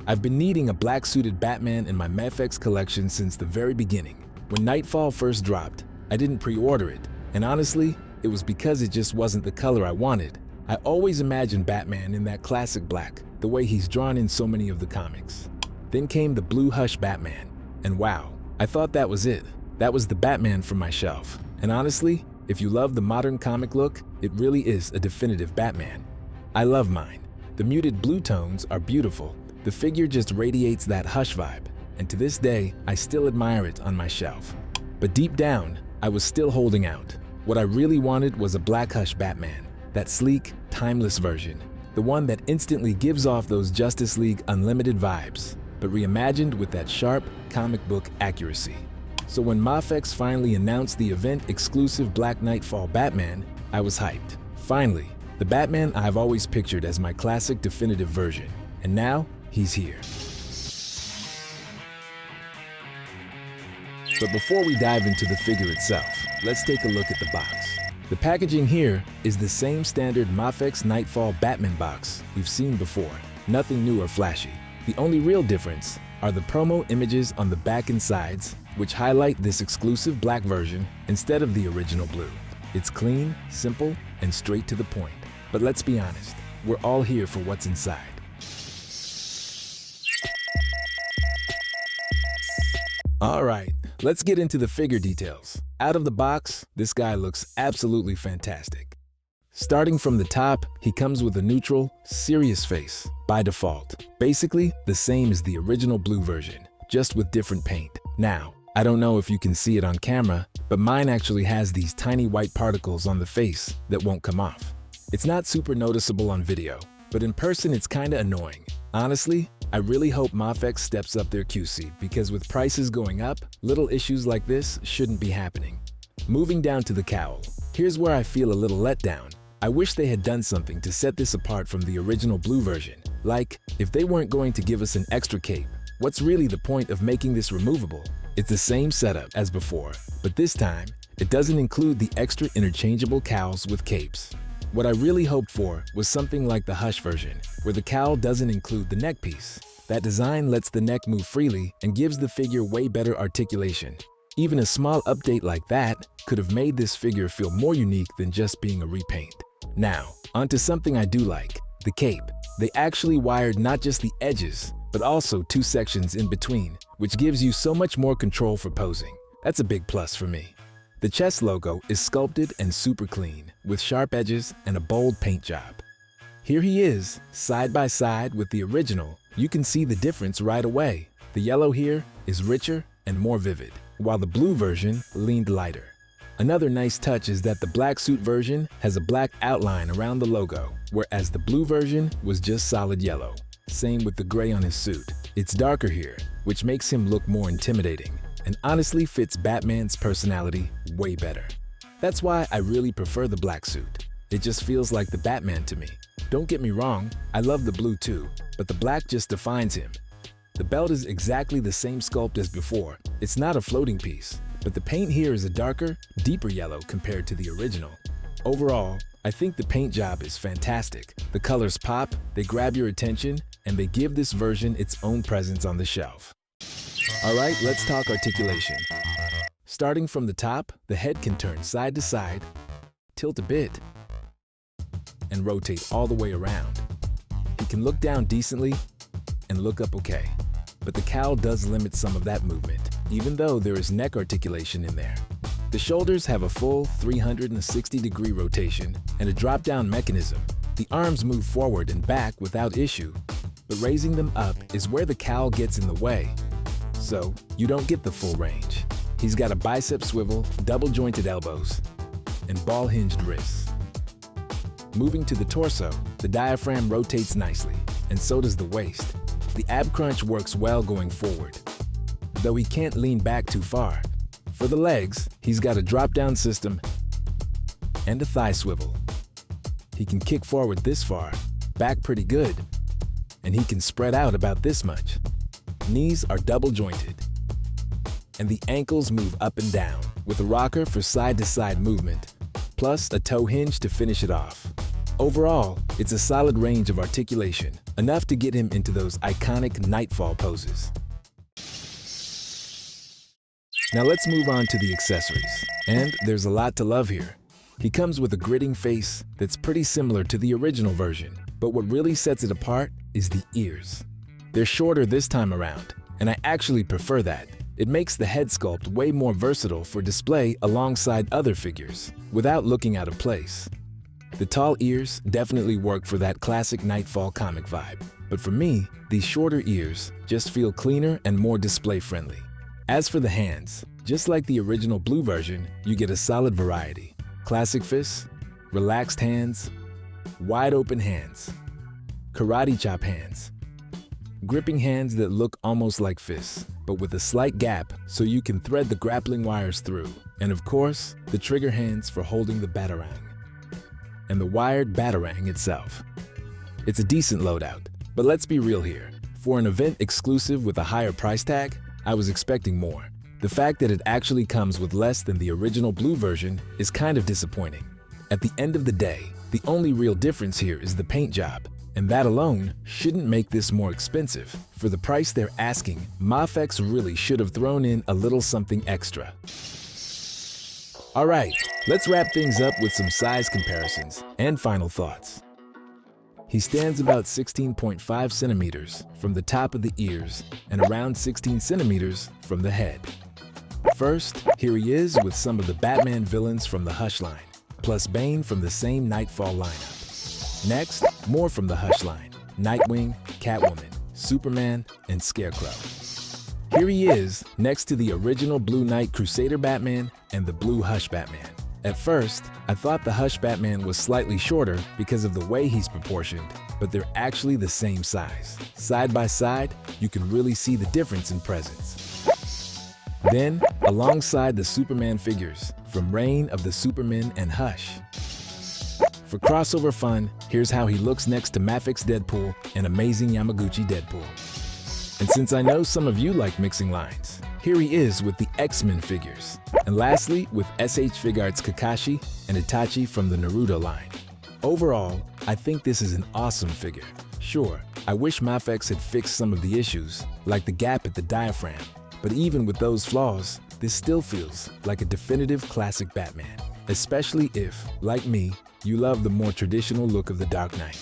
I've been needing a black-suited Batman in my Mafex collection since the very beginning. When Knightfall first dropped, I didn't pre-order it, and honestly, it was because it just wasn't the color I wanted. I always imagined Batman in that classic black, the way he's drawn in so many of the comics. Then came the Blue Hush Batman, and wow, I thought that was it. That was the Batman from my shelf. And honestly, if you love the modern comic look, it really is a definitive Batman. I love mine. The muted blue tones are beautiful. The figure just radiates that Hush vibe, and to this day, I still admire it on my shelf. But deep down, I was still holding out. What I really wanted was a Black Hush Batman, that sleek, timeless version, the one that instantly gives off those Justice League Unlimited vibes, but reimagined with that sharp, comic book accuracy. So when Mafex finally announced the event-exclusive Black Knightfall Batman, I was hyped. Finally, the Batman I've always pictured as my classic definitive version, and now he's here. But before we dive into the figure itself, let's take a look at the box. The packaging here is the same standard Mafex Knightfall Batman box we've seen before, nothing new or flashy. The only real difference are the promo images on the back and sides, which highlight this exclusive black version instead of the original blue. It's clean, simple, and straight to the point. But let's be honest, we're all here for what's inside. All right, let's get into the figure details. Out of the box, this guy looks absolutely fantastic. Starting from the top, he comes with a neutral, serious face by default. Basically, the same as the original blue version, just with different paint. Now, I don't know if you can see it on camera, but mine actually has these tiny white particles on the face that won't come off. It's not super noticeable on video, but in person it's kinda annoying. Honestly, I really hope Mafex steps up their QC because with prices going up, little issues like this shouldn't be happening. Moving down to the cowl, here's where I feel a little let down. I wish they had done something to set this apart from the original blue version. Like, if they weren't going to give us an extra cape, what's really the point of making this removable? It's the same setup as before, but this time, it doesn't include the extra interchangeable cowls with capes. What I really hoped for was something like the Hush version, where the cowl doesn't include the neck piece. That design lets the neck move freely and gives the figure way better articulation. Even a small update like that could have made this figure feel more unique than just being a repaint. Now, onto something I do like, the cape. They actually wired not just the edges, but also two sections in between, which gives you so much more control for posing. That's a big plus for me. The chest logo is sculpted and super clean, with sharp edges and a bold paint job. Here he is, side by side with the original. You can see the difference right away. The yellow here is richer and more vivid, while the blue version leaned lighter. Another nice touch is that the black suit version has a black outline around the logo, whereas the blue version was just solid yellow. Same with the gray on his suit. It's darker here, which makes him look more intimidating, and honestly fits Batman's personality way better. That's why I really prefer the black suit. It just feels like the Batman to me. Don't get me wrong, I love the blue too, but the black just defines him. The belt is exactly the same sculpt as before. It's not a floating piece, but the paint here is a darker, deeper yellow compared to the original. Overall, I think the paint job is fantastic. The colors pop, they grab your attention, and they give this version its own presence on the shelf. Alright, let's talk articulation. Starting from the top, the head can turn side to side, tilt a bit, and rotate all the way around. He can look down decently and look up okay, but the cowl does limit some of that movement, even though there is neck articulation in there. The shoulders have a full 360-degree rotation and a drop-down mechanism. The arms move forward and back without issue, but raising them up is where the cowl gets in the way, so you don't get the full range. He's got a bicep swivel, double-jointed elbows, and ball-hinged wrists. Moving to the torso, the diaphragm rotates nicely, and so does the waist. The ab crunch works well going forward, though he can't lean back too far. For the legs, he's got a drop-down system and a thigh swivel. He can kick forward this far, back pretty good, and he can spread out about this much. Knees are double-jointed, and the ankles move up and down, with a rocker for side-to-side movement, plus a toe hinge to finish it off. Overall, it's a solid range of articulation, enough to get him into those iconic Nightfall poses. Now let's move on to the accessories. And there's a lot to love here. He comes with a gritting face that's pretty similar to the original version, but what really sets it apart is the ears. They're shorter this time around, and I actually prefer that. It makes the head sculpt way more versatile for display alongside other figures, without looking out of place. The tall ears definitely work for that classic Nightfall comic vibe, but for me, these shorter ears just feel cleaner and more display-friendly. As for the hands, just like the original blue version, you get a solid variety. Classic fists, relaxed hands, wide open hands, karate chop hands, gripping hands that look almost like fists, but with a slight gap so you can thread the grappling wires through, and of course, the trigger hands for holding the batarang, and the wired batarang itself. It's a decent loadout, but let's be real here. For an event exclusive with a higher price tag, I was expecting more. The fact that it actually comes with less than the original blue version is kind of disappointing. At the end of the day, the only real difference here is the paint job, and that alone shouldn't make this more expensive. For the price they're asking, Mafex really should have thrown in a little something extra. Alright, let's wrap things up with some size comparisons and final thoughts. He stands about 16.5 centimeters from the top of the ears and around 16 centimeters from the head. First, here he is with some of the Batman villains from the Hush line, plus Bane from the same Nightfall lineup. Next, more from the Hush line, Nightwing, Catwoman, Superman, and Scarecrow. Here he is next to the original Blue Knight Crusader Batman and the Blue Hush Batman. At first, I thought the Hush Batman was slightly shorter because of the way he's proportioned, but they're actually the same size. Side by side, you can really see the difference in presence. Then, alongside the Superman figures, from Reign of the Supermen and Hush. For crossover fun, here's how he looks next to Mafex Deadpool and Amazing Yamaguchi Deadpool. And since I know some of you like mixing lines, here he is with the X-Men figures. And lastly, with SH Figuarts Kakashi and Itachi from the Naruto line. Overall, I think this is an awesome figure. Sure, I wish Mafex had fixed some of the issues, like the gap at the diaphragm, but even with those flaws, this still feels like a definitive classic Batman, especially if, like me, you love the more traditional look of the Dark Knight.